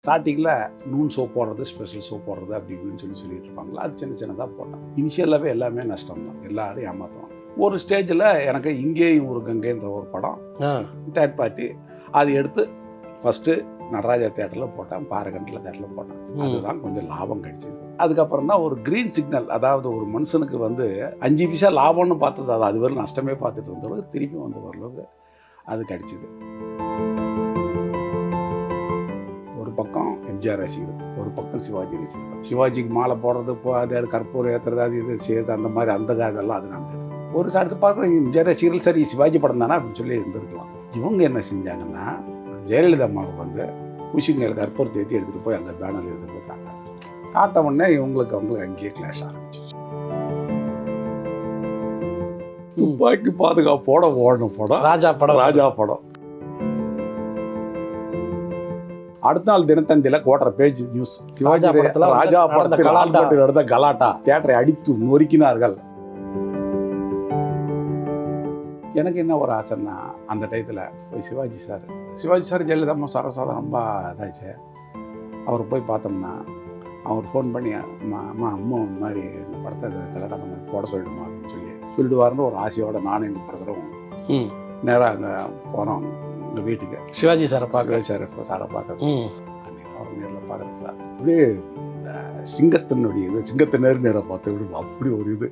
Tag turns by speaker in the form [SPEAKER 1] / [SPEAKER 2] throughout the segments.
[SPEAKER 1] ஸ்டார்டிங்கில் noon soap போடுறது, special soap போடுறது அப்படி இப்படின்னு சொல்லிட்டு இருப்பாங்களா, அது சின்ன சின்னதாக போட்டேன். இனிஷியலாகவே எல்லாமே நஷ்டம் தான், எல்லாரும் ஏமாற்றுவாங்க. ஒரு ஸ்டேஜில் எனக்கு இங்கேயும் ஒரு கங்கைன்ற ஒரு படம் தேர்ட் பார்ட்டி அது எடுத்து ஃபஸ்ட்டு நடராஜா தேட்டரில் போட்டேன், பாரகண்டில் தேட்டரில் போட்டேன். அதுதான் கொஞ்சம் லாபம் கிடைச்சிது. அதுக்கப்புறம் தான் ஒரு க்ரீன் சிக்னல், அதாவது ஒரு மனுஷனுக்கு 5 பைசா லாபம்னு பார்த்தது, அது வரை நஷ்டமே பார்த்துட்டு இருந்தளவுக்கு திருப்பி ஓரளவுக்கு அது கிடைச்சிது. ஒரு பக்கம் எம்ஜிஆர் ரசிகர், ஒரு பக்கம் சிவாஜி ரசிகர். சிவாஜிக்கு மாலை போடுறது, அது கற்பூரம் ஏற்றுறது, அது இது செய்யுது, அந்த மாதிரி அந்த காதெல்லாம் அது நடந்தது. ஒரு சார்ட்டு பார்க்குறேன், எம்ஜிஆர் ரசிகர்கள் சரி சிவாஜி படம் தானே அப்படின்னு சொல்லி இருந்திருக்கலாம். இவங்க என்ன செஞ்சாங்கன்னா, ஜெயலலிதா அம்மாவுக்கு குஷிங்கையில் கற்பூரத்தை ஏற்றி எடுத்துகிட்டு போய் அங்கே பேனர் எடுத்து போட்டாங்க. காட்ட உடனே இவங்களுக்கு அங்கேயே கிளாஷ் ஆரம்பிச்சிச்சு. துப்பாக்கி பாதுகாப்போட ஓடணும் படம் ராஜா படம். அடுத்த நாள் தினத்தந்தியில் கோட்டரை பேஜ் நியூஸ், சிவாஜி படத்தில் ராஜா படத்தில் நடந்த கலாட்டா, தியேட்டரை அடித்து நொறுக்கினார்கள். எனக்கு என்ன ஒரு ஆசைன்னா, அந்த டயத்தில் போய் சிவாஜி சார் ஜெயலலிதா அம்மா சரசாதம் ரொம்ப இதாச்சு. அவர் போய் பார்த்தோம்னா அவர் ஃபோன் பண்ணி, அம்மா இந்த மாதிரி இந்த படத்தை கலாட்டா பண்ண போட சொல்லிடுமா அப்படின்னு சொல்லிடுவாருன்னு ஒரு ஆசையோட நானும் எங்கள் பிரதரும் நேராக அங்கே போகிறோம். எங்கள் வீட்டுக்கு
[SPEAKER 2] சிவாஜி சாரை பார்க்க
[SPEAKER 1] சாரை பார்க்குறது, அவர் நேரில் பார்க்குறது சார். அப்படியே சிங்கத்தினுடைய சிங்கத்தை நேரை பார்த்து விடு, அப்படி ஒரு இது.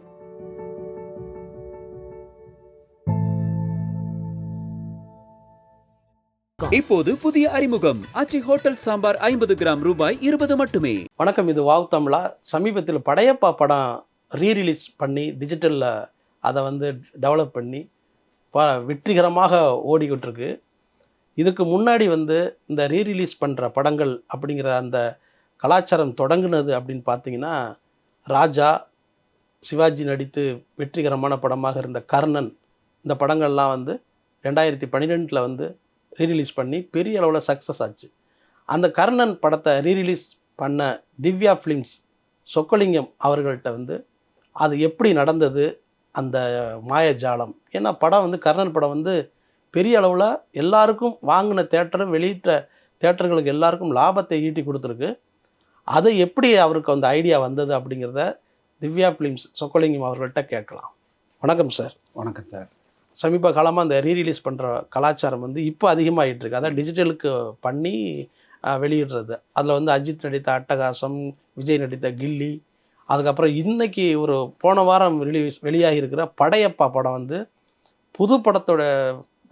[SPEAKER 3] இப்போது புதிய அறிமுகம் ஆச்சி ஹோட்டல் சாம்பார் 50 கிராம் ரூபாய் 20 மட்டுமே.
[SPEAKER 2] வணக்கம், இது வாவ் தமிழா. சமீபத்தில் படையப்பா படம் ரீரிலீஸ் பண்ணி டிஜிட்டலில் அதை டெவலப் பண்ணி வெற்றிகரமாக ஓடிக்கிட்டு இருக்கு. இதுக்கு முன்னாடி இந்த ரீரிலீஸ் பண்ணுற படங்கள் அப்படிங்கிற அந்த கலாச்சாரம் தொடங்குனது அப்படின்னு பார்த்தீங்கன்னா, ராஜா, சிவாஜி நடித்து வெற்றிகரமான படமாக இருந்த கர்ணன், இந்த படங்கள்லாம் 2012 ரீரிலீஸ் பண்ணி பெரிய அளவில் சக்ஸஸ் ஆச்சு. அந்த கர்ணன் படத்தை ரீரிலீஸ் பண்ண திவ்யா ஃபிலிம்ஸ் சொக்கலிங்கம் அவர்கள்ட்ட அது எப்படி நடந்தது அந்த மாயஜாலம். ஏன்னா படம் கர்ணன் படம் பெரிய அளவில் எல்லாருக்கும் வாங்கின தேட்டரும் வெளியிட்ட தேட்டர்களுக்கு எல்லாருக்கும் லாபத்தை ஈட்டி கொடுத்துருக்கு. அது எப்படி அவருக்கு அந்த ஐடியா வந்தது அப்படிங்கிறத திவ்யா ஃபிலிம்ஸ் சொக்கலிங்கம் அவர்கள்ட்ட கேட்கலாம். வணக்கம் சார்.
[SPEAKER 1] வணக்கம் சார்.
[SPEAKER 2] சமீப காலமாக அந்த ரீரிலீஸ் பண்ணுற கலாச்சாரம் இப்போ அதிகமாகிட்டு இருக்கு. அதான் டிஜிட்டலுக்கு பண்ணி வெளியிடுறது. அதில் அஜித் நடித்த அட்டகாசம், விஜய் நடித்த கில்லி, அதுக்கப்புறம் இன்னைக்கு ஒரு போன வாரம் வெளியாகி இருக்கிற படையப்பா படம் புது படத்தோட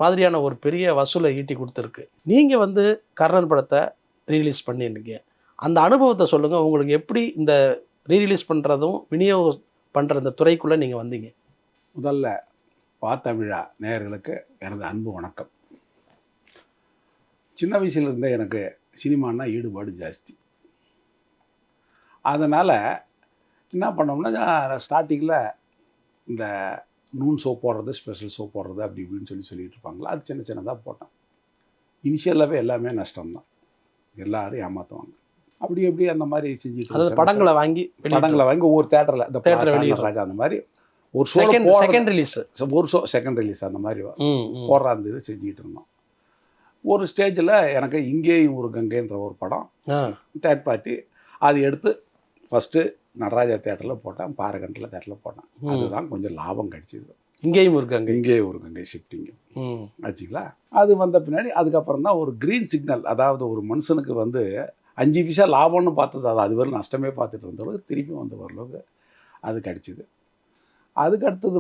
[SPEAKER 2] மாதிரியான ஒரு பெரிய வசூலை ஈட்டி கொடுத்துருக்கு. நீங்கள் கர்ணன் படத்தை ரீரிலீஸ் பண்ணியிருக்கீங்க. அந்த அனுபவத்தை சொல்லுங்கள். உங்களுக்கு எப்படி இந்த ரீரிலீஸ் பண்ணுறதும் விநியோகம் பண்ணுற இந்த துறைக்குள்ளே நீங்கள் வந்தீங்க?
[SPEAKER 1] முதல்ல தமிழா நேயர்களுக்கு எனது அன்பு வணக்கம். சின்ன வயசுலேருந்தே எனக்கு சினிமான்னா ஈடுபாடு ஜாஸ்தி. அதனால் என்ன பண்ணோம்னா, ஸ்டார்டிங்கில் இந்த நூன் சோப் போடுறது, ஸ்பெஷல் சோப் போடுறது அப்படி இப்படின்னு சொல்லிட்டு இருப்பாங்களா, அது சின்ன சின்னதாக போட்டேன். இனிஷியலாகவே எல்லாமே நஷ்டம்தான், எல்லாரும் ஏமாற்றுவாங்க. அப்படி அந்த மாதிரி செஞ்சுட்டு
[SPEAKER 2] படங்களை வாங்கி
[SPEAKER 1] ஒவ்வொரு தேட்டரில் இந்த தேட்டர் ராஜா அந்த மாதிரி ஒரு செகண்ட் ரிலீஸ் அந்த மாதிரி போடுற அந்த இது செஞ்சுக்கிட்டு இருந்தோம். ஒரு ஸ்டேஜில் எனக்கு இங்கேயும் ஒரு கங்கைன்ற ஒரு படம் தேர்ட் பார்ட்டி அது எடுத்து ஃபஸ்ட்டு நடராஜா தேட்டரில் போட்டேன், பாரகண்டில் தேட்டரில் போட்டேன். அதுதான் கொஞ்சம் லாபம் கிடைச்சிது.
[SPEAKER 2] இங்கேயும் ஒரு கங்கை
[SPEAKER 1] ஷிஃப்டிங் ஆச்சுங்களா. அது வந்த பின்னாடி அதுக்கப்புறம் தான் ஒரு க்ரீன் சிக்னல், அதாவது ஒரு மனுஷனுக்கு 5 பைசா லாபம்னு பார்த்தது, அது வரை நஷ்டமே பார்த்துட்டு இருந்தளவுக்கு திருப்பி ஓரளவுக்கு அது கிடைச்சிது. அதுக்கு அடுத்தது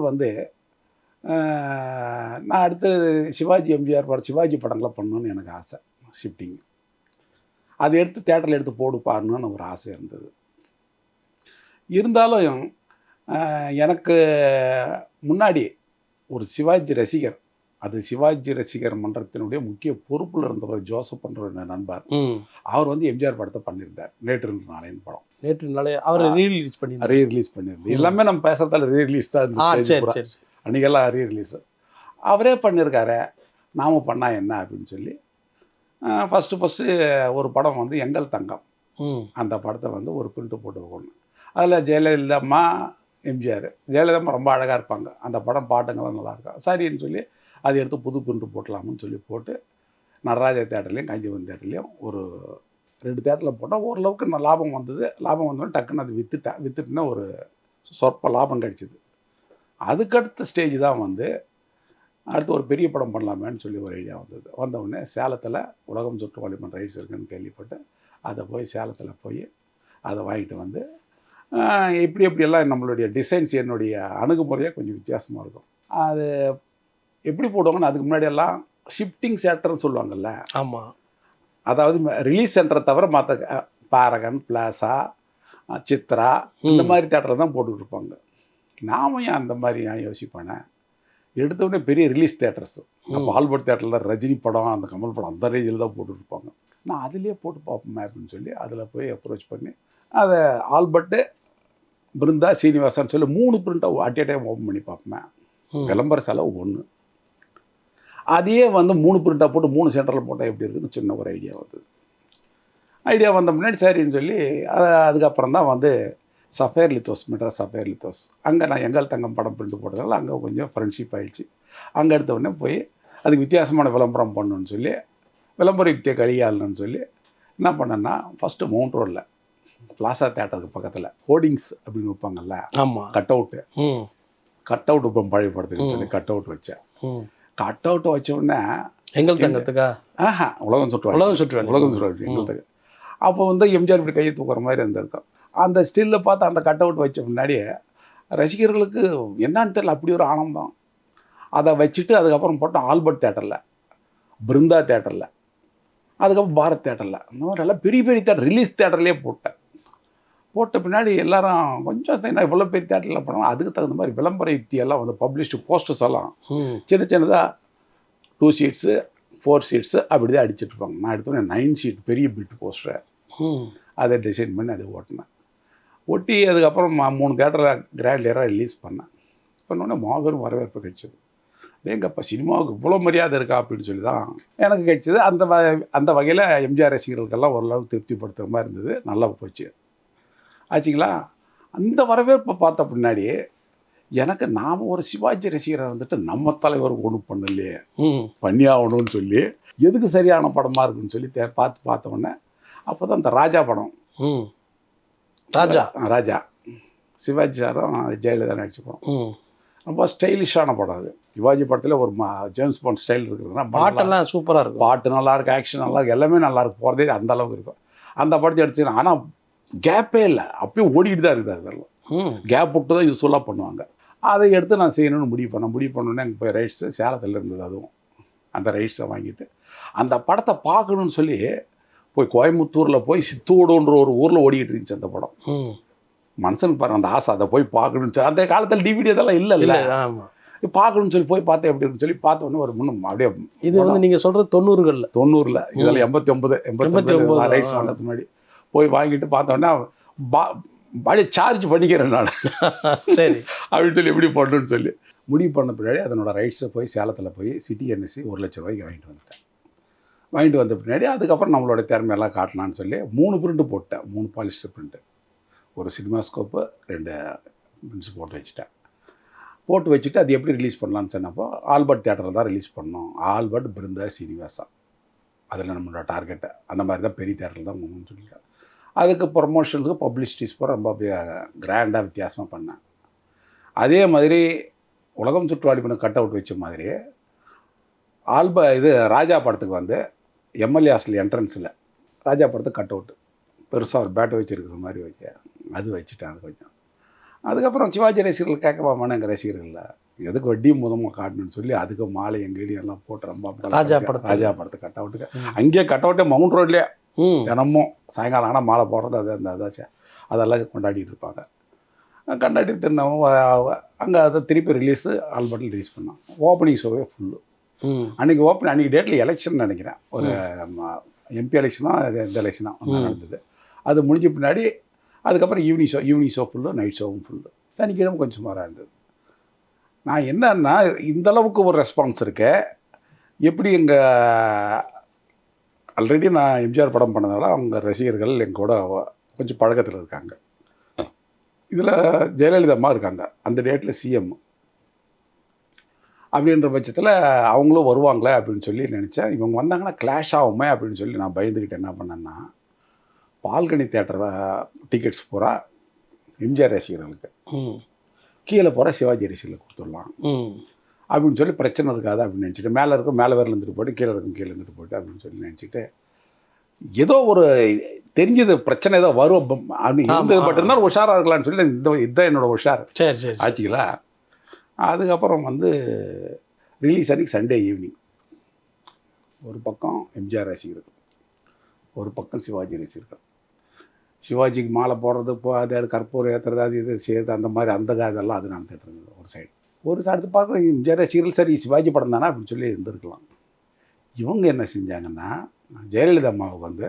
[SPEAKER 1] நான் அடுத்து சிவாஜி எம்ஜிஆர் படம், சிவாஜி படங்களை பண்ணணுன்னு எனக்கு ஆசை. ஷிஃப்டிங் அது எடுத்து தேட்டரில் எடுத்து போடுப்பாருன்னு ஒரு ஆசை இருந்தது. இருந்தாலும் எனக்கு முன்னாடி ஒரு சிவாஜி ரசிகர், அது சிவாஜி ரசிகர் மன்றத்தினுடைய முக்கிய பொறுப்பில் இருந்தவர் ஜோசப் என்ற நண்பர். அவர் எம்ஜிஆர் படத்தை பண்ணியிருந்தார். நேற்று நாளைன்னு படம்.
[SPEAKER 2] நேற்று நாளே அவர் ரீரிலீஸ்
[SPEAKER 1] பண்ணியிருந்தார். எல்லாமே நம்ம பேசுறதால ரீரிலீஸ் தான். அன்றைக்கெல்லாம் ரீரிலீஸ் அவரே பண்ணியிருக்காரு, நாம் பண்ணால் என்ன அப்படின்னு சொல்லி ஃபஸ்ட்டு ஒரு படம் எங்கள் தங்கம், அந்த படத்தை ஒரு பிரிண்ட் போட்டு வைக்கணும். அதில் ஜெயலலிதா அம்மா, எம்ஜிஆர். ஜெயலலிதா அம்மா ரொம்ப அழகாக இருப்பாங்க, அந்த படம் பாட்டுங்கள்லாம் நல்லாயிருக்கும். சரின்னு சொல்லி அதை எடுத்து புது பிரிண்ட் போட்டலாம்னு சொல்லி போட்டு நடராஜா தேட்டர்லேயும் காஞ்சிபுரம் தேட்டர்லேயும் ஒரு 2 தேட்டரில் போட்டால் ஓரளவுக்கு நான் லாபம் வந்தது. லாபம் வந்தோடனே டக்குன்னு அது விற்றுட்டுனா ஒரு சொற்ப லாபம் கிடைச்சிது. அதுக்கடுத்த ஸ்டேஜ் தான் வந்து அடுத்து ஒரு பெரிய படம் பண்ணலாமேன்னு சொல்லி ஒரு ஐடியா வந்தது. வந்தவுடனே சேலத்தில் உலகம் சுற்று வாலிபன் ரைட்ஸ் இருக்குன்னு கேள்விப்பட்டு அதை போய் சேலத்தில் போய் அதை வாங்கிட்டு வந்து எப்படியெல்லாம் நம்மளுடைய டிசைன்ஸ் என்னுடைய அணுகுமுறையாக கொஞ்சம் வித்தியாசமாக இருக்கும். அது எப்படி போடுவாங்கன்னு அதுக்கு முன்னாடியெல்லாம் ஷிஃப்டிங் தேட்டர்னு சொல்லுவாங்கள்ல.
[SPEAKER 2] ஆமாம்.
[SPEAKER 1] அதாவது ரிலீஸ் சென்டரை தவிர மற்ற பாரகன், பிளாசா, சித்ரா இந்த மாதிரி தேட்டரை தான் போட்டுக்கிட்டு இருப்பாங்க. நாம ஏன் அந்த மாதிரி நான் யோசிப்பேனே, எடுத்தோடனே பெரிய ரிலீஸ் தேட்டர்ஸ். அப்போ ஆல்பர்ட் தேட்டரில் ரஜினி படம், அந்த கமல் படம் அந்த ரேஞ்சில் தான் போட்டுருப்பாங்க. நான் அதிலே போட்டு பார்ப்போமே அப்படின்னு சொல்லி அதில் போய் அப்ரோச் பண்ணி அதை ஆல்பர்ட்டு, பிருந்தா, சீனிவாசன் சொல்லி 3 பிரிண்ட்டை அட் ஏ டைம் ஓப்பன் பண்ணி பார்ப்பேன். விளம்பர செலவு 1. அதையே வந்து 3 பிரிண்ட்டாக போட்டு 3 சென்டரில் போட்டால் எப்படி இருக்குன்னு சின்ன ஒரு ஐடியா வந்தது. ஐடியா வந்த முன்னாடி சரின்னு சொல்லி அதுக்கப்புறம் தான் வந்து சஃபேர் லித்தோஸ், மெட்ராஸ் சஃபேர் லித்தோஸ். அங்கே நான் எங்கள் தங்கம் படம் பிரிண்ட் போட்டதால் அங்கே கொஞ்சம் ஃப்ரெண்ட்ஷிப் ஆகிடுச்சு. அங்கே எடுத்த உடனே போய் அதுக்கு வித்தியாசமான விளம்பரம் பண்ணணுன்னு சொல்லி, விளம்பர யுக்தியை கையாளணும்னு சொல்லி என்ன பண்ணேன்னா, ஃபஸ்ட்டு மவுண்ட் ரோடில் பிளாசா தேட்டருக்கு பக்கத்தில் ஹோர்டிங்ஸ் அப்படின்னு வைப்பாங்கல்ல.
[SPEAKER 2] ஆமாம்.
[SPEAKER 1] கட் அவுட்டு இப்போ பழைய படத்துக்குன்னு சொல்லி கட் அவுட் வச்சேன். கட் அவுட்டை வச்ச உடனே
[SPEAKER 2] எங்கள் தங்கத்துக்கா
[SPEAKER 1] உலகம் சுற்றுவாங்க எங்களுக்கு. அப்போ வந்து எம்ஜிஆர் இப்படி கையை தூக்குற மாதிரி இருந்திருக்கும். அந்த ஸ்டில்லில் பார்த்து அந்த கட் அவுட் வச்ச முன்னாடியே ரசிகர்களுக்கு என்னான்னு தெரியல, அப்படி ஒரு ஆனந்தம். அதை வச்சுட்டு அதுக்கப்புறம் போட்டோம் ஆல்பர்ட் தேட்டரில், பிருந்தா தேட்டரில், அதுக்கப்புறம் பாரத் தேட்டரில், இந்த மாதிரி எல்லாம் பெரிய பெரிய தேட்டர் ரிலீஸ் தேட்டர்லேயே போட்ட பின்னாடி எல்லாரும் கொஞ்சம் என்ன இவ்வளோ பெரிய தேட்டரில் போனாலும் அதுக்கு தகுந்த மாதிரி விளம்பர யுக்தியெல்லாம் வந்து பப்ளிஷ்டு போஸ்டர்ஸ் எல்லாம் சின்னதாக 2 ஷீட்ஸு 4 ஷீட்ஸு அப்படி தான் அடிச்சிட்ருப்பாங்க. நான் எடுத்தோன்னே 9 ஷீட் பெரிய பிட் போஸ்டரை அதை டிசைன் பண்ணி அதை ஒட்டி அதுக்கப்புறம் 3 தேட்டரில் கிராண்ட் இயராக ரிலீஸ் பண்ணோன்னே மாபெரும் வரவேற்பு கிடைச்சது. எங்கப்பா சினிமாவுக்கு இவ்வளோ மரியாதை இருக்கா அப்படின்னு சொல்லி தான் எனக்கு கிடைச்சது. அந்த வகையில் எம்ஜிஆர் ரசிகர்களுக்கெல்லாம் ஓரளவு திருப்திப்படுத்துகிற மாதிரி இருந்தது. நல்லா போச்சு ஆச்சுங்களா. அந்த வரவேற்பை பார்த்த பின்னாடி எனக்கு நாம் ஒரு சிவாஜி ரசிகராக இருந்துட்டு நம்ம தலைவருக்கு ஒன்றும் பண்ணலையே, பண்ணி ஆகணும்னு சொல்லி எதுக்கு சரியான படமாக இருக்குன்னு சொல்லி பார்த்த உடனே அப்போ தான் இந்த ராஜா படம், ராஜா சிவாஜி சாரும் ஜெயலலிதா நடிச்ச படம். ரொம்ப ஸ்டைலிஷான படம் அது. சிவாஜி படத்தில் ஒரு ஜேம்ஸ் பாண்ட் ஸ்டைல் இருக்குதுன்னா
[SPEAKER 2] பாட்டெல்லாம் சூப்பராக இருக்கும்.
[SPEAKER 1] பாட்டு நல்லாயிருக்கு, ஆக்ஷன் நல்லாயிருக்கு, எல்லாமே நல்லாயிருக்கு. போகிறதே அந்த அளவுக்கு இருக்கும். அந்த படத்தை எடுத்துக்கணும். ஆனால் கேப்பே இல்லை, அப்பயும் ஓடிக்கிட்டு தான் இருக்குது. அதெல்லாம் கேப் விட்டு தான் யூஸ்ஃபுல்லாக பண்ணுவாங்க. அதை எடுத்து நான் செய்யணும்னு முடிவு பண்ணோன்னே அங்கே போய் ரைட்ஸு சேலத்தில் இருந்தது. அதுவும் அந்த ரைட்ஸை வாங்கிட்டு அந்த படத்தை பார்க்கணுன்னு சொல்லி போய் கோயம்புத்தூரில் போய் சித்தோடுன்ற ஒரு ஊரில் ஓடிக்கிட்டு இருந்துச்சு அந்த படம். மனுஷனுக்கு பாருங்க அந்த ஆசை, அதை போய் பார்க்கணுன்னு. அந்த காலத்தில் டிவிடி அதெல்லாம் இல்லை, பார்க்கணும்னு சொல்லி போய் பார்த்தேன். எப்படி இருக்குன்னு சொல்லி பார்த்த உடனே ஒரு முன்னும் அப்படியே
[SPEAKER 2] இது வந்து நீங்கள் சொல்கிறது 90களில்
[SPEAKER 1] இதில் 89 ரைட்ஸ் வாங்கிறதுக்கு முன்னாடி போய் வாங்கிட்டு பார்த்தோன்னா அப்படியே சார்ஜ் பண்ணிக்கிறேன் நான்.
[SPEAKER 2] சரி
[SPEAKER 1] அப்படின்னு சொல்லி எப்படி பண்ணணும்னு சொல்லி முடிவு பண்ண பின்னாடி அதனோட ரைட்ஸை போய் சேலத்தில் போய் சிட்டி என்எஸ்சி 1 லட்ச ரூபாய்க்கு வாங்கிட்டு வந்த பின்னாடி அதுக்கப்புறம் நம்மளோட திறமையெல்லாம் காட்டலான்னு சொல்லி 3 பிரிண்ட்டு போட்டேன். 3 பாலிஸ்டர் பிரிண்ட்டு, ஒரு சினிமாஸ்கோப்பு, 2 பிரிண்ட்ஸ் போட்டு வச்சுட்டு அது எப்படி ரிலீஸ் பண்ணலான்னு சொன்னப்போ ஆல்பர்ட் தேட்டரில் தான் ரிலீஸ் பண்ணோம். ஆல்பர்ட், பிருந்தா, சீனிவாசா அதில் நம்மளோட டார்கெட்டை அந்த மாதிரி தான் பெரிய தேட்டரில் தான் போகணும்னு சொல்லிட்டேன். அதுக்கு ப்ரொமோஷனுக்கு பப்ளிசிட்டிஸ் போகிற ரொம்ப கிராண்டாக வித்தியாசமாக பண்ணேன். அதே மாதிரி உலகம் சுற்று வாலிபன் கட் அவுட் வச்ச மாதிரி ராஜா படத்துக்கு வந்து எம்எல்ஏ ஹாஸ்டல் என்ட்ரன்ஸில் ராஜா படத்துக்கு கட் அவுட்டு பெருசாக ஒரு பேட்டை வச்சுருக்கிற மாதிரி அது வச்சுட்டேன். அது கொஞ்சம் அதுக்கப்புறம் சிவாஜி ரசிகர்கள் கேட்கவாமான எங்கள் ரசிகர்களில் எதுக்கு வட்டி முதமாக காட்டணும்னு சொல்லி அதுக்கு மாலை எங்கேடி எல்லாம் போட்டு ரொம்ப ராஜா படத்தை கட் அவுட்டுக்கு அங்கேயே கட் அவுட்டே மவுண்ட் ரோட்லேயே தினமும் சாயங்காலம் ஆனால் மாலை போடுறது அது அதாச்சும் அதெல்லாம் கொண்டாடிட்டு இருப்பாங்க. கொண்டாடி திருநவும் அங்கே அதை திருப்பி ரிலீஸு ஆல்பர்ட்டில் ரிலீஸ் பண்ணோம். ஓப்பனிங் ஷோவே ஃபுல்லு. அன்றைக்கி டேட்டில் எலெக்ஷன் நினைக்கிறேன், ஒரு எம்பி எலெக்ஷனாக இந்த எலெக்ஷனாக நடந்தது. அது முடிஞ்ச பின்னாடி அதுக்கப்புறம் ஈவினிங் ஷோ ஃபுல்லு, நைட் ஷோவும் ஃபுல்லு. சனிக்கிழமை கொஞ்சம் சுமாராக இருந்தது. நான் என்னன்னா இந்தளவுக்கு ஒரு ரெஸ்பான்ஸ் இருக்கு. எப்படி எங்கள் ஆல்ரெடி நான் எம்ஜிஆர் படம் பண்ணதால அவங்க ரசிகர்கள் எங்க கூட கொஞ்சம் பழக்கத்தில் இருக்காங்க. இதில் ஜெயலலிதா அம்மா இருக்காங்க, அந்த டேட்டில் சிஎம். அப்படின்ற பட்சத்தில் அவங்களும் வருவாங்களே அப்படின்னு சொல்லி நினச்சேன். இவங்க வந்தாங்கன்னா கிளாஷ் ஆகுமே அப்படின்னு சொல்லி நான் பயந்துக்கிட்டு என்ன பண்ணேன்னா பால்கனி தேட்டர் டிக்கெட்ஸ் பூரா எம்ஜிஆர் ரசிகர்களுக்கு,
[SPEAKER 2] ம்
[SPEAKER 1] கீழே போகிற சிவாஜி ரசிகர்களுக்கு கொடுத்துடலாம்
[SPEAKER 2] ம்
[SPEAKER 1] அப்படின்னு சொல்லி பிரச்சனை இருக்காது அப்படின்னு நினச்சிட்டு, மேலே இருக்கும் மேலே வேரில் இருந்துட்டு போட்டு, கீழே இருக்கும் கீழே இருந்துட்டு போட்டு அப்படின்னு சொல்லி நினச்சிட்டு, ஏதோ ஒரு தெரிஞ்சது பிரச்சனை ஏதோ வரும் அப்படின்னு இருந்தது மட்டும்தான் உஷாராக இருக்கலாம்னு சொல்லி இதுதான் என்னோட உஷார்.
[SPEAKER 2] சரி சரி
[SPEAKER 1] ஆச்சுங்களா. அதுக்கப்புறம் வந்து ரிலீஸ் அன்றைக்கி சண்டே ஈவினிங், ஒரு பக்கம் எம்ஜிஆர் ரசிகர்கள், ஒரு பக்கம் சிவாஜி ரசிகர்கள். சிவாஜிக்கு மாலை போடுறது, அது கற்பூரம் ஏற்றுறது, அது இது செய்யுது, அந்த மாதிரி அந்த இதெல்லாம் அது நடந்துட்டு இருந்தது ஒரு சைடு. ஒரு அடுத்து பார்க்குறேன் எம்ஜிஆர் ரசிகர்கள், சரி சிவாஜி படம் தானே அப்படின்னு சொல்லி இருந்திருக்கலாம். இவங்க என்ன செஞ்சாங்கன்னா, ஜெயலலிதா அம்மாவுக்கு வந்து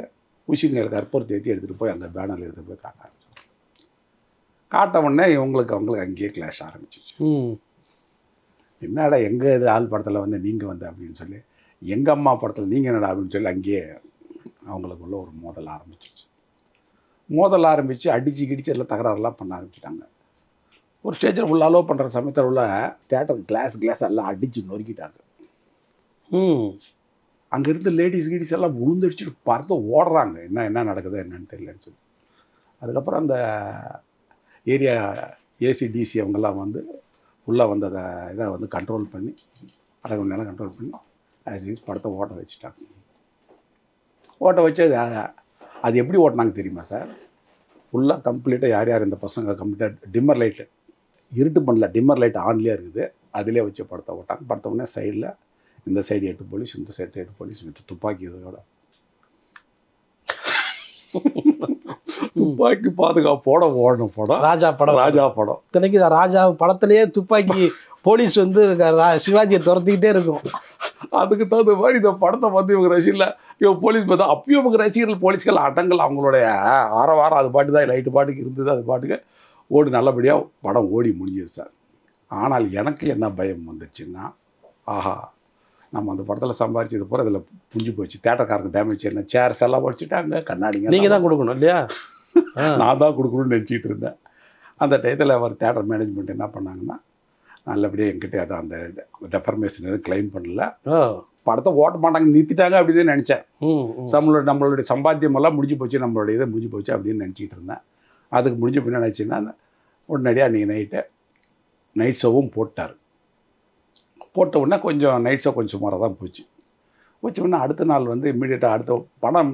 [SPEAKER 1] உஷிங்கள் கற்பூரத்தை ஏற்றி எடுத்துகிட்டு போய் அந்த பேனரில் எடுத்துகிட்டு போய் காட்ட ஆரம்பிச்சாங்க. காட்ட உடனே அவங்களுக்கு அங்கேயே கிளாஷ் ஆரம்பிச்சிச்சு. என்னடா எங்கள் இது ஆள் படத்தில் வந்து நீங்கள் வந்து அப்படின்னு சொல்லி, எங்கள் அம்மா படத்தில் நீங்கள் என்னடா அப்படின்னு சொல்லி அங்கேயே அவங்களுக்குள்ள ஒரு மோதல் ஆரம்பித்து அடித்து கிடிச்சு எல்லாம் தகராறுலாம் பண்ண ஆரம்பிச்சிட்டாங்க. ஒரு ஸ்டேஜில் உள்ள அலோவ் பண்ணுற சமயத்தில் உள்ள தேட்டர் கிளாஸ் எல்லாம் அடித்து நொறுக்கிட்டாங்க. அங்கே இருந்து லேடிஸ் எல்லாம் விழுந்தடிச்சுட்டு பார்த்து ஓடுறாங்க, என்ன நடக்குது என்னன்னு தெரியலன்னு சொல்லி. அதுக்கப்புறம் அந்த ஏரியா ஏசிடிசி அவங்கெல்லாம் வந்து உள்ளே வந்து அதை இதை வந்து கண்ட்ரோல் பண்ணி, அரை மணி நேரம் கண்ட்ரோல் பண்ணி ஆஸ் படத்தை ஓட்ட வச்சுட்டாங்க. ஓட்ட வச்சு அது எப்படி ஓட்டினாங்க தெரியுமா சார்? ஃபுல்லாக கம்ப்ளீட்டாக யார் இந்த பசங்க கம்ப்ளீட்டாக டிம்மர் லைட்டு, இருட்டு பண்ணல, டிம்மர் லைட் ஆன்லேயே இருக்குது, அதிலே வச்சு படத்தை ஓட்டாங்க. படத்தை உடனே சைடில் இந்த சைடு 8 போலீஸ், இந்த சைடு 8 போலீஸ் வித் துப்பாக்கி இதோட துப்பாக்கி பாதுகாப்போட ஓடணும் படம். ராஜா படம்
[SPEAKER 2] இத்தனைக்கு ராஜா படத்துலேயே துப்பாக்கி போலீஸ் வந்து சிவாஜியை துரத்திக்கிட்டே இருக்கும்.
[SPEAKER 1] அதுக்கு தகுந்த மாதிரி இந்த படத்தை வந்து இவங்க ரசிகர்கள், இவங்க போலீஸ் பார்த்தா அப்பயும் இவங்க ரசிகர்கள் போலீஸ்கள் அடங்கல், அவங்களுடைய ஆரவாரம் அது பாட்டு தான், லைட்டு பாட்டுக்கு இருந்தது, அது பாட்டுக்கு ஓடி நல்லபடியாக படம் ஓடி முடிஞ்சது சார். ஆனால் எனக்கு என்ன பயம் வந்துச்சுன்னா, ஆஹா நம்ம அந்த படத்தில் சம்பாரிச்சது போகிற இதில் புஞ்சு போச்சு, தேட்டர்காரங்க டேமேஜ் என்ன, சேர்ஸ் எல்லாம் உடச்சிட்டாங்க, கண்ணாடிங்க
[SPEAKER 2] நீங்கள் தான் கொடுக்கணும் இல்லையா,
[SPEAKER 1] நான் தான் கொடுக்கணும்னு நினச்சிட்டு இருந்தேன். அந்த டயத்தில் அவர் தேட்டர் மேனேஜ்மெண்ட் என்ன பண்ணாங்கன்னா, நல்லபடியாக என்கிட்ட அதை அந்த டெஃபர்மேஷன் எதுவும் கிளைம் பண்ணல, படத்தை ஓட்ட மாட்டாங்க நிறுத்திட்டாங்க அப்படின்னு நினச்சேன். நம்மளுடைய சம்பாத்தியமெல்லாம் முடிஞ்சு போச்சு, நம்மளுடைய இதை முடிஞ்சு போச்சு அப்படின்னு நினச்சிக்கிட்டு இருந்தேன். அதுக்கு முடிஞ்ச பின்னா நினச்சின்னா உடனடியாக அன்றைக்கி நைட் ஷோவும் போட்ட உடனே கொஞ்சம் நைட் ஷோ கொஞ்சம் சுமாராக தான் போச்சு. உடனே அடுத்த நாள் வந்து இம்மிடியேட்டாக அடுத்த படம்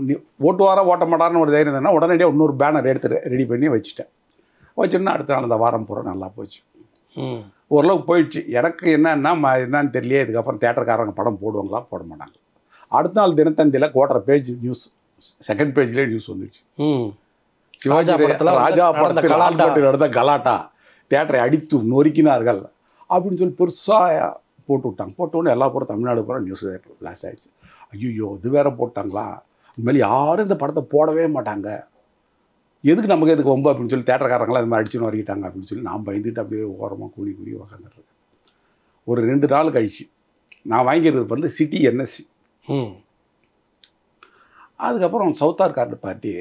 [SPEAKER 1] ஓட்டுவாரா ஓட்ட மாட்டார்னு ஒரு தைரியம் இருந்ததுன்னா உடனடியாக இன்னொரு பேனர் எடுத்து ரெடி பண்ணி வச்சுட்டேன். வச்சோன்னா அடுத்த நாள் அந்த வாரம் பூரா நல்லா போச்சு, ஓரளவுக்கு போயிடுச்சு. எனக்கு என்னன்னு தெரியலையே, இதுக்கப்புறம் தேட்டர்காரங்க படம் போடுவாங்களா போட மாட்டாங்க. அடுத்த நாள் தினத்தந்தியில் 1/4 பேஜ் நியூஸ், செகண்ட் பேஜ்லேயே நியூஸ் வந்துடுச்சு. சிவாஜி ராஜா படத்தில் நடந்த கலாட்டா, தேட்டரை அடித்து நொறுக்கினார்கள் அப்படின்னு சொல்லி பெருசாக போட்டு விட்டாங்க. போட்ட உடனே எல்லா பூரா தமிழ்நாடு பூரா நியூஸ் ஃப்ளாஷ் ஆகிடுச்சு. ஐயோ இது வேற போட்டாங்களா, இனிமேல் யாரும் இந்த படத்தை போடவே மாட்டாங்க, எதுக்கு நமக்கு எதுக்கு ரொம்ப அப்படின்னு சொல்லி தேட்டர்காரங்களாம் இது மாதிரி அடிச்சுன்னு வரைக்கிட்டாங்க அப்படின்னு சொல்லி நான் பயந்துட்டு அப்படியே ஓரமாக கூடி உக்காந்துருக்கேன். ஒரு 2 நாள் கழிச்சு நான் வாங்கிக்கிறது வந்து சிட்டி என்எஸ்சி. அதுக்கப்புறம் சவுத்தார் கார்டு பார்ட்டி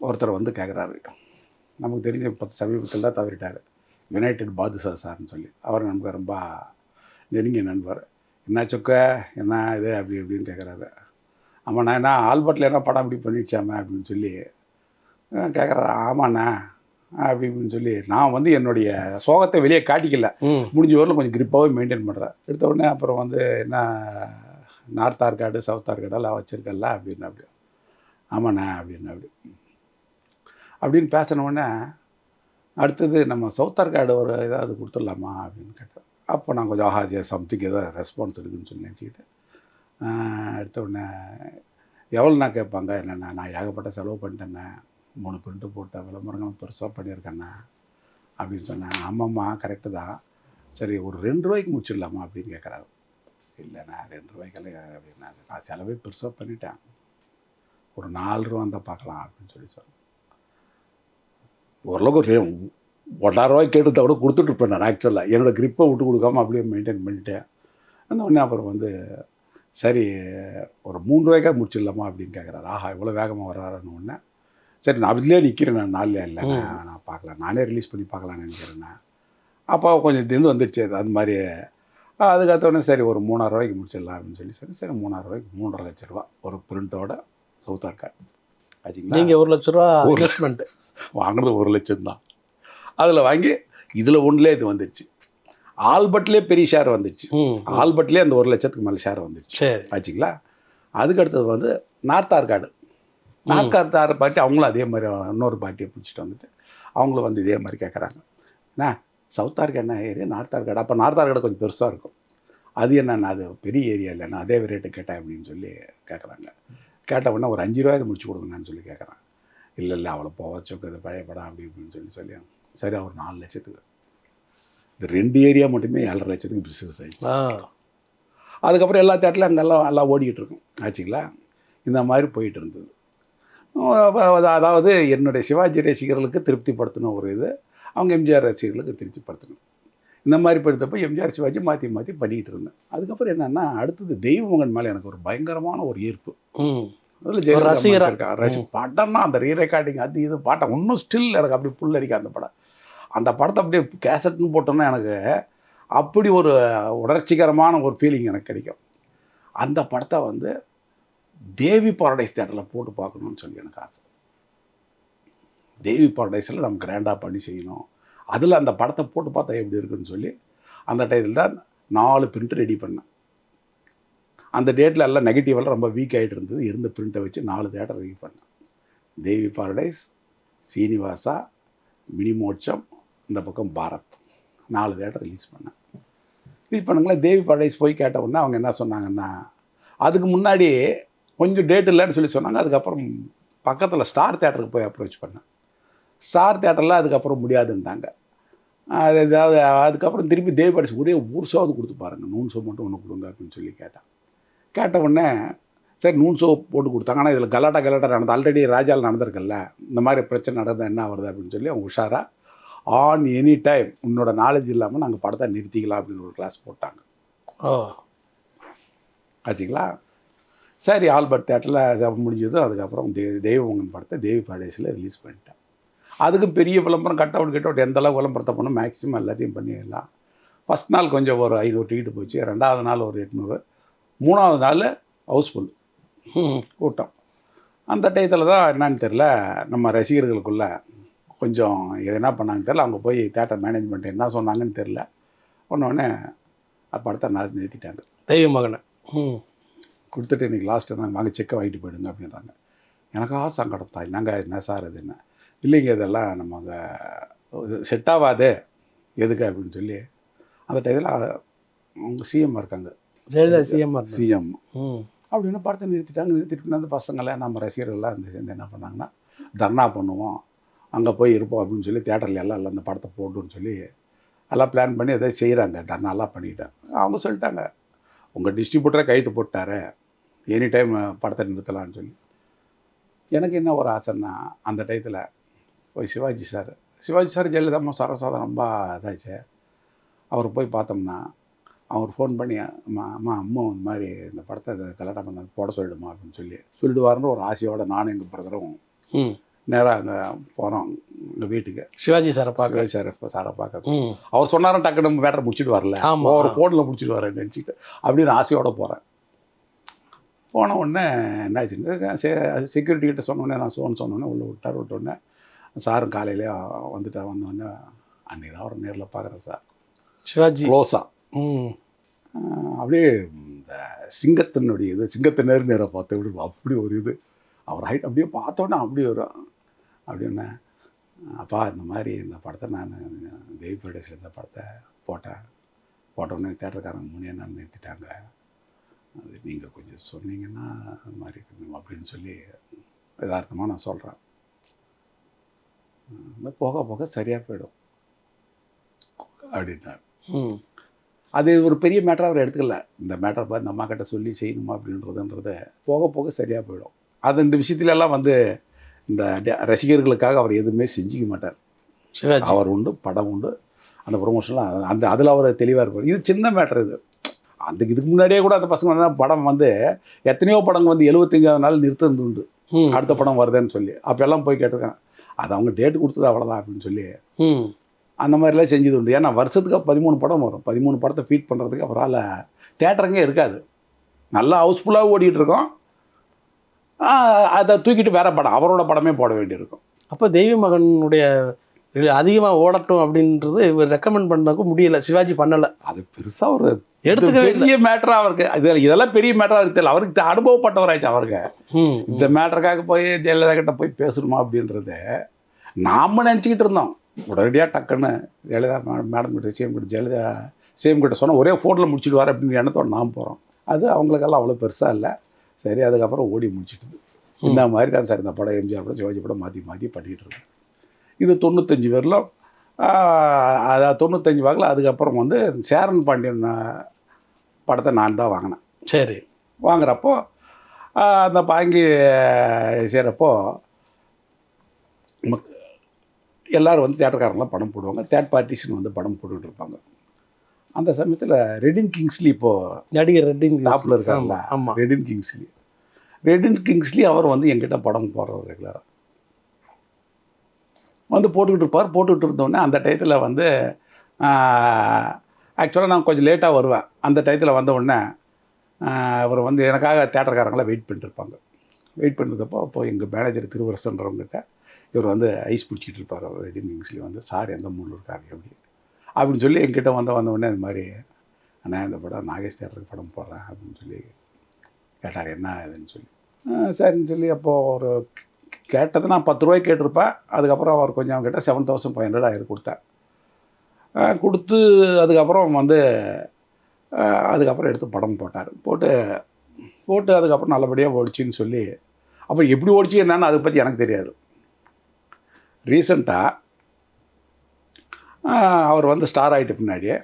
[SPEAKER 1] ஒருத்தர் வந்து கேட்குறாரு, நமக்கு தெரிஞ்ச 10 சமீபத்தில் தான் தவறிட்டார், யுனைடெட் பாதுஷா சார்னு சொல்லி. அவர் நமக்கு ரொம்ப நெருங்கிய நண்பர். என்ன சொக்க என்ன இது அப்படி இப்படின்னு கேட்குறாரு. ஆமாம் நான் என்ன ஆல்பர்ட்டில் என்ன படம் இப்படி பண்ணிடுச்சாமே அப்படின்னு சொல்லி கேட்குறாரு. ஆமாண்ணா அப்படி இப்படின்னு சொல்லி நான் வந்து என்னுடைய சோகத்தை வெளியே காட்டிக்கல, முடிஞ்ச வரலும் கொஞ்சம் கிரிப்பாகவே மெயின்டைன் பண்ணுறேன். எடுத்த உடனே அப்புறம் வந்து என்ன நார்த் ஆர்காடு சவுத் ஆர்காடெல்லாம் வச்சுருக்கல அப்படின்னு அப்படி. ஆமாண்ணா அப்படின்னு பேசினோடனே அடுத்தது நம்ம சவுத் ஆர்காடு ஒரு ஏதாவது கொடுத்துடலாமா அப்படின்னு கேட்டேன். அப்போ நான் கொஞ்சம் ஆஹா சம்திங் ஏதோ ரெஸ்பான்ஸ் இருக்குதுன்னு சொல்லி நினச்சிக்கிட்டு எடுத்த உடனே எவ்வளோண்ணா கேட்பாங்க, என்னென்னா நான் ஏகப்பட்ட செலவு பண்ணிட்டேண்ணே, 3 பிரிண்ட்டு போட்டேன், விளம்பரங்களும் பெருசாக பண்ணியிருக்கேண்ணே அப்படின்னு சொன்னேன். ஆமாம்மா கரெக்டு தான், சரி ஒரு 2 ரூபாய்க்கு முடிச்சிடலாமா அப்படின்னு கேட்குறாரு. இல்லைண்ணா 2 ரூபாய்க்கெல்லாம் அப்படின்னா நான் செலவே பெருசாக பண்ணிட்டேன், ஒரு 4 ரூபா தான் பார்க்கலாம் அப்படின்னு சொல்லி சொன்னேன். ஓரளவுக்கு 1.5 ரூபாய்க்கு கேட்டு கூட கொடுத்துட்ருப்பேன் நான். ஆக்சுவலாக என்னோடய கிரிப்பை விட்டு கொடுக்காமல் அப்படியே மெயின்டைன் பண்ணிட்டேன். அந்த உடனே அப்புறம் வந்து சரி ஒரு 3 ரூபாய்க்காக முடிச்சிடலாமா அப்படின்னு கேட்குறாரு. ஆஹா இவ்வளோ வேகமாக வர்றாருன்னு ஒன்று. சரி நான் அதுலேயே நிற்கிறேன், நான் 4 இல்லைண்ணா நான் பார்க்கலாம், நானே ரிலீஸ் பண்ணி பார்க்கலான்னு நினைக்கிறேண்ணா. அப்போ கொஞ்சம் இது வந்துடுச்சு அது மாதிரி. அதுக்கடுத்தோடனே சரி ஒரு 3,000 ரூபாய்க்கு முடிச்சிடலாம் அப்படின்னு சொல்லி சரி 3,000 ரூபாய்க்கு 3.5 லட்ச ரூபா ஒரு பிரிண்ட்டோட சவுத் ஆர்காட். ஆச்சுங்களா.
[SPEAKER 2] நீங்கள் 1 லட்ச ரூபா இன்வெஸ்ட்மெண்ட்
[SPEAKER 1] வாங்கினது 1 லட்சம் தான். அதில் வாங்கி இதில் ஒன்றுலேயே இது வந்துடுச்சு. ஆல்பர்ட்லேயே பெரிய ஷேர் வந்துடுச்சு. ஆல்பர்ட்லேயே அந்த 1 லட்சத்துக்கு மேலே ஷேர் வந்துடுச்சு.
[SPEAKER 2] சரி.
[SPEAKER 1] ஆச்சுங்களா. அதுக்கு அடுத்தது வந்து north Arcot. North Arcot party அவங்களும் அதே மாதிரி இன்னொரு பார்ட்டியை பிடிச்சிட்டு வந்துட்டு அவங்களும் வந்து இதே மாதிரி கேட்குறாங்க. என்ன சவுத் ஆர்காடு என்ன ஏரியா, நார்த் ஆர்காடு. அப்போ நார்த் ஆர்காடு கொஞ்சம் பெருசாக இருக்கும். அது என்னென்ன, அது பெரிய ஏரியா இல்லைன்னா அதே ரேட்டு கேட்டேன் அப்படின்னு சொல்லி கேட்குறாங்க. கேட்ட உடனே ஒரு 5 ரூபாய்க்கு முடிச்சு கொடுங்கன்னு சொல்லி கேட்குறான். இல்லை அவ்வளோ போவச்சோக்கு இது பழைய படம் அப்படி இப்படின்னு சொல்லி சரி அவர் 4 லட்சத்துக்கு. இந்த 2 ஏரியா மட்டுமே 7.5 லட்சத்துக்கு பிஸ்னஸ் ஆகிடுச்சு. அதுக்கப்புறம் எல்லா தேட்டரில் அங்கெல்லாம் எல்லாம் ஓடிக்கிட்டு இருக்கும். ஆச்சுங்களா. இந்த மாதிரி போயிட்டு இருந்தது. அதாவது என்னுடைய சிவாஜி ரசிகர்களுக்கு திருப்திப்படுத்தின ஒரு இது, அவங்க எம்ஜிஆர் ரசிகர்களுக்கு திருப்திப்படுத்தணும். இந்த மாதிரி படுத்தப்போ எம்ஜிஆர் சிவாஜி மாற்றி மாற்றி பண்ணிக்கிட்டு இருந்தேன். அதுக்கப்புறம் என்னென்னா அடுத்தது தெய்வமகன் மேலே எனக்கு ஒரு பயங்கரமான ஒரு ஈர்ப்பு. அதில் ரசிகர் படம்னா அந்த ரீரெக்கார்டிங் அது இது பாட்டை இன்னும் ஸ்டில் எனக்கு அப்படி புல் அடிக்க அந்த படம். அந்த படத்தை அப்படியே கேசட்னு போட்டோன்னா எனக்கு அப்படி ஒரு உணர்ச்சிகரமான ஒரு ஃபீலிங் எனக்கு கிடைக்கும். அந்த படத்தை வந்து தேவி பாரடைஸ் தேட்டரில் போட்டு பார்க்கணுன்னு சொல்லி எனக்கு ஆசை. தேவி பாரடைஸில் நம்ம கிராண்டாக பண்ணி செய்யணும். அதில் அந்த படத்தை போட்டு பார்த்தா எப்படி இருக்குன்னு சொல்லி அந்த டைத்தில் தான் 4 பிரிண்ட் ரெடி பண்ணேன். அந்த டேட்டில் எல்லாம் நெகட்டிவெல்லாம் ரொம்ப வீக் ஆகிட்டு இருந்தது. இருந்த பிரிண்ட்டை வச்சு 4 தேட்டர் ரெடி பண்ணேன். தேவி பாரடைஸ், சீனிவாசா, மினிமோட்சம், இந்த பக்கம் பாரத், 4 தேட்டர் ரிலீஸ் பண்ணேன். ரிலீஸ் பண்ணுங்களா. தேவி பாரடைஸ் போய் கேட்ட உடனே அவங்க என்ன சொன்னாங்கன்னா, அதுக்கு முன்னாடி கொஞ்சம் டேட் இல்லைன்னு சொல்லி சொன்னாங்க. அதுக்கப்புறம் பக்கத்தில் ஸ்டார் தேட்டருக்கு போய் அப்ரோச் பண்ணேன். ஸ்டார் தேட்டரில் அதுக்கப்புறம் முடியாதுன்ட்டாங்க. அது ஏதாவது அதுக்கப்புறம் திருப்பி தேவி பாரடைஸ் ஒரே ஊர் ஷோவது கொடுத்து பாருங்கள், நூன் ஷோ மட்டும் ஒன்று கொடுங்க அப்படின்னு சொல்லி கேட்டேன். கேட்ட உடனே சரி நூன் ஷோ போட்டு கொடுத்தாங்க. ஆனால் இதில் கலாட்டா நடந்தது. ஆல்ரெடி ராஜாவில் நடந்திருக்குல்ல, இந்த மாதிரி பிரச்சனை நடந்தால் என்ன வருது அப்படின்னு சொல்லி அவங்க உஷாராக ஆன் எனி டைம் உன்னோட நாலேஜ் இல்லாமல் நாங்கள் படத்தை நிறுத்திக்கலாம் அப்படின்னு ஒரு கிளாஸ் போட்டாங்க. ஆச்சுங்களா. சரி ஆல்பர்ட் தேட்டரில் முடிஞ்சதும் அதுக்கப்புறம் தெய்வமகன் படத்தை தேவி பாரடைஸில் ரிலீஸ் பண்ணிட்டேன். அதுக்கு பெரிய விளம்பரம் கட் அவுட் எந்த அளவுக்கு விளம்பரத்தை பண்ணோம் மேக்ஸிமம் எல்லாத்தையும் பண்ணிடலாம். ஃபஸ்ட் நாள் கொஞ்சம் ஒரு 500 டிக்கெட்டு போச்சு. 2வது நாள் ஒரு 800, 3வது நாள் ஹவுஸ்ஃபுல் கூட்டம். அந்த டயத்தில் தான் என்னன்னு தெரில, நம்ம ரசிகர்களுக்குள்ள கொஞ்சம் எதுனா பண்ணாங்கன்னு தெரில. அவங்க போய் தேட்டர் மேனேஜ்மெண்ட் என்ன சொன்னாங்கன்னு தெரில. ஒன்று படத்தை நிறுத்திட்டாங்க.
[SPEAKER 2] தெய்வமகனை
[SPEAKER 1] கொடுத்துட்டு இன்றைக்கி லாஸ்ட்டு நாங்கள் வாங்க செக்கை வாங்கிட்டு போயிடுங்க அப்படின்றாங்க. எனக்காக சங்கடம் தான். என்ன சார் இது என்ன இல்லைங்க, இதெல்லாம் நம்ம அங்கே செட் ஆகாது எதுக்கு அப்படின்னு சொல்லி அந்த டயத்தில் அவங்க சிஎம் இருக்காங்க, சிஎம் அப்படின்னு படத்தை நிறுத்திட்டாங்க. நிறுத்திட்டு அந்த பசங்களை நம்ம ரசிகர்கள்லாம் சேர்ந்து என்ன பண்ணாங்கன்னா, தர்ணா பண்ணுவோம், அங்கே போய் இருப்போம் அப்படின்னு சொல்லி தேட்டரில் எல்லாம் அந்த படத்தை போட்டுன்னு சொல்லி எல்லாம் பிளான் பண்ணி எதாவது செய்கிறாங்க. தர்ணாலாம் பண்ணிட்டேன். அவங்க சொல்லிட்டாங்க, உங்கள் டிஸ்ட்ரிபியூட்டரை கைத்து போட்டார், எனி டைம் படத்தை நிறுத்தலான்னு சொல்லி. எனக்கு என்ன ஒரு ஆசைன்னா, அந்த டயத்தில் போய் சிவாஜி சார் ஜெயலலிதா சரசாதம் ரொம்ப இதாச்சு. அவர் போய் பார்த்தோம்னா அவர் ஃபோன் பண்ணி அம்மா இந்த மாதிரி இந்த படத்தை கலாட்டா பண்ண போட சொல்லிடுமா அப்படின்னு சொல்லிடுவாருன்னு ஒரு ஆசையோடு நானும் எங்கள் பிரதரும் நேராக அங்கே போகிறோம் எங்கள் வீட்டுக்கு.
[SPEAKER 2] சிவாஜி சாரை
[SPEAKER 1] பார்க்க அவர் சொன்னாரும் டக்கு நம்ம வேட்டரை முடிச்சுட்டு வரல, ஒரு ஃபோனில் முடிச்சுட்டு வரேன்னு நினச்சிட்டு அப்படின்னு ஆசையோடு போகிறேன். போன உடனே என்னாச்சுன்னு செக்யூரிட்டிகிட்ட சொன்னோடனே நான் சொன்னோன்னே உள்ளே விட்டோடனே சாரும் காலையிலே வந்தோடனே அன்றைக்கி தான் அவர் நேரில் பார்க்குறேன் சார்.
[SPEAKER 2] சிவாஜி
[SPEAKER 1] க்ளோஸாக அப்படியே இந்த சிங்கத்தினுடைய சிங்கத்தை நேரை பார்த்து அப்படி ஒரு அவர் ஹைட் அப்படியே பார்த்தோன்னே அப்படி வரும். அப்படின்னா அப்பா இந்த மாதிரி இந்த படத்தை நான் தேவி பாரடைஸில் இந்த படத்தை போட்டோடனே தேட்டருக்காரங்க முன்னே நான் நிறுத்திட்டாங்க, அது நீங்கள் கொஞ்சம் சொன்னீங்கன்னா அது மாதிரி அப்படின்னு சொல்லி யதார்த்தமாக நான் சொல்கிறேன். போக போக சரியாக போயிடும் அப்படின்னார். அது ஒரு பெரிய மேட்டராக அவர் எடுத்துக்கல. இந்த மேட்டரை பார்த்து இந்த அம்மா கிட்ட சொல்லி செய்யணுமா அப்படின்றதுன்றத போக போக சரியாக போயிடும். அது இந்த விஷயத்துலலாம் இந்த ரசிகர்களுக்காக அவர் எதுவுமே செஞ்சிக்க மாட்டார். அவர் உண்டு, படம் உண்டு, அந்த ப்ரொமோஷன்லாம் அதில் அவர் தெளிவாக இருப்பார். இது சின்ன மேட்டர். இதுக்கு முன்னாடியே கூட அந்த பசங்க படம் எத்தனையோ படங்கள் 75வது நாள் நிறுத்தது உண்டு, அடுத்த படம் வருதுன்னு சொல்லி. அப்போல்லாம் போய் கேட்டிருக்கேன், அது அவங்க டேட்டு கொடுத்தது அவ்வளோதான் அப்படின்னு சொல்லி அந்த மாதிரிலாம் செஞ்சது உண்டு. ஏன்னா வருஷத்துக்கு 13 படம் வரும். 13 படத்தை ஃபீட் பண்ணுறதுக்கு அவரால் தேட்டருங்கே இருக்காது. நல்லா ஹவுஸ்ஃபுல்லாக ஓடிட்டுருக்கோம். அதை தூக்கிட்டு வேற படம் அவரோட படமே போட வேண்டியிருக்கும்.
[SPEAKER 2] அப்போ தெய்வ மகனுடைய அதிகமாக ஓடட்டும் அப்படின்றது இவர் ரெக்கமெண்ட் பண்ணக்கு முடியல, சிவாஜி பண்ணலை.
[SPEAKER 1] அது பெருசாக ஒரு
[SPEAKER 2] எடுத்துக்கவே
[SPEAKER 1] பெரிய மேட்டரா அவருக்கு இதெல்லாம் பெரிய மேட்டரா அவருக்கு தெரியல. அவருக்கு அனுபவப்பட்டவராச்சு அவருக்கு. இந்த மேட்டருக்காக போய் ஜெயலலிதா கிட்ட போய் பேசணுமா அப்படின்றத நாம நினச்சிக்கிட்டு இருந்தோம். உடனடியாக டக்குன்னு ஜெயலலிதா மேடம் கிட்ட சிஎம் கிட்ட ஜெயலலிதா சிஎம் கிட்ட சொன்னால் ஒரே ஃபோட்டோவில் முடிச்சுடுவார் அப்படின்னு எண்ணத்தோட நாம் போகிறோம். அது அவங்களுக்கெல்லாம் அவ்வளோ பெருசாக இல்லை. சரி, அதுக்கப்புறம் ஓடி முடிச்சிட்டுது. இந்த மாதிரி தான் சார் இந்த படம் எம்ஜிஆர் படம் சிவாஜி படம் மாற்றி மாற்றி பண்ணிகிட்டு இருக்கோம். இது 95 வரலும். அதாவது 95 வாக்கில் அதுக்கப்புறம் வந்து சேரன் பாண்டியன் படத்தை நான் தான் வாங்கினேன்.
[SPEAKER 2] சரி.
[SPEAKER 1] வாங்குறப்போ அந்த பாங்கி செய்கிறப்போ எல்லோரும் வந்து தேட்டர்காரங்களாம் படம் போடுவாங்க. தேர்ட் பார்ட்டிஸ்னு வந்து படம் போட்டுக்கிட்டு இருப்பாங்க. அந்த சமயத்தில் ரெடின் கிங்ஸ்லி இப்போது
[SPEAKER 2] நடிகர் ரெடின்
[SPEAKER 1] டாப்பில் இருக்காங்களா? ஆமாம், ரெடின் கிங்ஸ்லி அவர் வந்து எங்கிட்ட படம் போடுறவர் ரெகுலராக வந்து போட்டுக்கிட்டு இருப்பார். போட்டுக்கிட்டு இருந்தோடனே அந்த டயத்தில் வந்து ஆக்சுவலாக நான் கொஞ்சம் லேட்டாக வருவேன். அந்த டயத்தில் வந்த உடனே அவர் வந்து எனக்காக தேட்டர்காரங்களாம் வெயிட் பண்ணிட்டுருப்பாங்க. வெயிட் பண்ணுறப்போ அப்போது எங்கள் மேனேஜர் திருவரசன்றவங்ககிட்ட இவர் வந்து ஐஸ் பிடிச்சிட்டு இருப்பார். அவர் ரெடின் கிங்ஸ்லி வந்து சார் எந்த மூடில் இருக்காரு அப்படின்னு சொல்லி என்கிட்ட வந்த உடனே இந்த மாதிரி அண்ணா இந்த படம் நாகேஷ் தேட்டருக்கு படம் போடுறேன் அப்படின்னு சொல்லி கேட்டார். என்ன இதுன்னு சொல்லி சரின்னு சொல்லி அப்போது ஒரு கேட்டது நான் 10 ரூபாய்க்கு கேட்டிருப்பேன். அதுக்கப்புறம் அவர் கொஞ்சம் கிட்ட 7,500 ஆயிரம் கொடுத்தேன். கொடுத்து அதுக்கப்புறம் வந்து அதுக்கப்புறம் எடுத்து படம் போட்டார். போட்டு அதுக்கப்புறம் நல்லபடியாக ஓடிச்சின்னு சொல்லி அப்புறம் எப்படி ஓடிச்சு என்னன்னு அதை பற்றி எனக்கு தெரியாது. ரீசெண்டாக அவர் வந்து ஸ்டார் ஆகிட்ட பின்னாடியே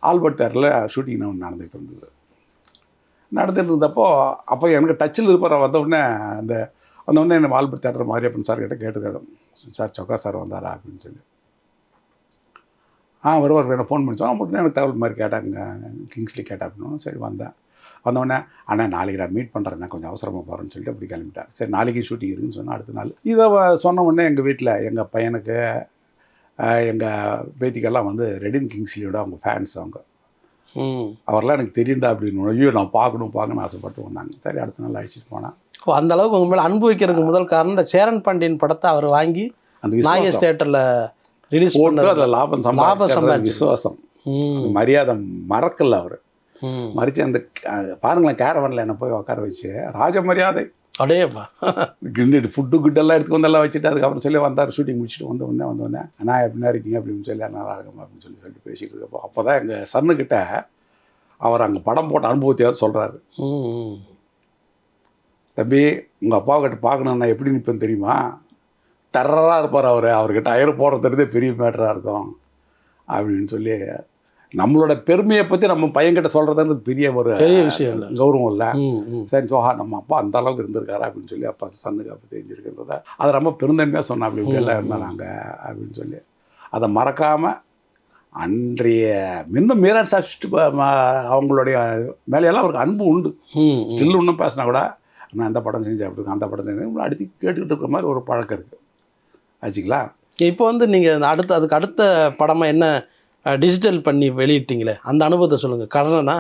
[SPEAKER 1] ஆல்பர்ட் தேட்டரில் ஷூட்டிங் நடந்துகிட்டு இருந்தது. நடந்துட்டு இருந்தப்போ அப்போ எனக்கு டச்சில் இருப்பார். வந்தவுடனே வந்தவுடனே என்ன ஆல்பர்ட் தேட்டர் மாரியப்பன் சார் கிட்ட கேட்டுக்கிடும், சார் சொக்கா சார் வந்தாரா அப்படின்னு சொல்லி. வருவார் என்ன ஃபோன் பண்ணி சொன்னால் மட்டும் எனக்கு தகவல் மாதிரி கேட்டாங்க. கிங்ஸ்லி கேட்டா அப்படின்னு. சரி வந்தவுடனே அண்ணா நாளைக்கு நான் மீட் பண்ணுறேன், கொஞ்சம் அவசரமாக போகிறேன்னு சொல்லிட்டு அப்படி கிளம்பிட்டார். சரி நாளைக்கு ஷூட்டிங் இருக்குன்னு சொன்னால் அடுத்த நாள் இதை சொன்ன உடனே எங்கள் வீட்டில் எங்கள் பையனுக்கு எங்கள் பேத்திக்கெல்லாம் வந்து ரெடின் கிங்ஸ்லியோட அவங்க ஃபேன்ஸ். அவங்க அவரெல்லாம் எனக்கு தெரியுண்டா அப்படின்னு ஐயோ நான் பார்க்கணும்னு ஆசைப்பட்டு வந்தாங்க. சரி அடுத்த நாள் அழைச்சிட்டு போனேன்.
[SPEAKER 2] அந்த அளவுக்கு உங்க மேலே அனுபவிக்கிறதுக்கு முதல் காரணம் இந்த சேரன் பாண்டியன் படத்தை அவர் வாங்கி அந்த நாகேஷ் தேட்டரில் ரிலீஸ் பண்ணது.
[SPEAKER 1] அதில் லாபம் சம்பாதிச்ச விசுவாசம், மரியாதை மறக்கல அவர். மறிச்சு அந்த பாருங்களேன் கேரவனில் என்னை போய் உட்கார வச்சு ராஜ மரியாதை
[SPEAKER 2] அடையப்பா
[SPEAKER 1] கிண்டிட்டு கிட்டெல்லாம் எடுத்துக்கு வந்தெல்லாம் வச்சுட்டு அதுக்கப்புறம் சொல்லி வந்தார். ஷூட்டிங் முடிச்சுட்டு வந்தோடனே அண்ணா எப்படின்னா இருக்கீங்க அப்படின்னு சொல்லி நல்லா இருக்குமா அப்படின்னு சொல்லி பேசிகிட்டு இருக்கப்போ அப்போ தான் எங்கள் சன்னுக்கிட்ட அவர் அங்கே படம் போட்ட அனுபவத்தையாவது சொல்கிறாரு. தம்பி உங்கள் அப்பாவுக்கிட்ட பார்க்கணுன்னா எப்படி நிற்பேன்னு தெரியுமா? டெரராக இருப்பார் அவர்கிட்ட அயர் போடுறதுலேருந்தே பெரிய மேட்டராக இருக்கும் அப்படின்னு சொல்லி நம்மளோட பெருமையை பற்றி நம்ம பையன்கிட்ட சொல்கிறது பெரிய ஒரு
[SPEAKER 2] விஷயம் இல்லை,
[SPEAKER 1] கௌரவம் இல்லை. சரி சோஹா நம்ம அப்பா அந்த அளவுக்கு இருந்திருக்காரு அப்படின்னு சொல்லி அப்பா சன்னுக்கு அப்போ தெரிஞ்சிருக்கிறத அதை ரொம்ப பெருந்தன்மையாக சொன்னேன். அப்படி இப்படி எல்லாம் இருந்தால் நாங்கள் அப்படின்னு சொல்லி அதை மறக்காமல் அன்றைய இன்னும் மீரான் சாப்பிட்டு அவங்களுடைய மேலையெல்லாம் அவருக்கு அன்பு உண்டு. ஸ்டில் இன்னும் பேசினா கூட நான் அந்த படம் செஞ்சேன் அப்படி அந்த படம் செஞ்சேன் அடுத்து கேட்டுக்கிட்டு இருக்கிற மாதிரி ஒரு பழக்கம் இருக்குது ஆச்சுங்களா.
[SPEAKER 2] இப்போ வந்து நீங்கள் அதுக்கு அடுத்த படமாக என்ன டிஜிட்டல் பண்ணி வெளியிட்டீங்களே அந்த அனுபவத்தை சொல்லுங்கள். கர்ணனா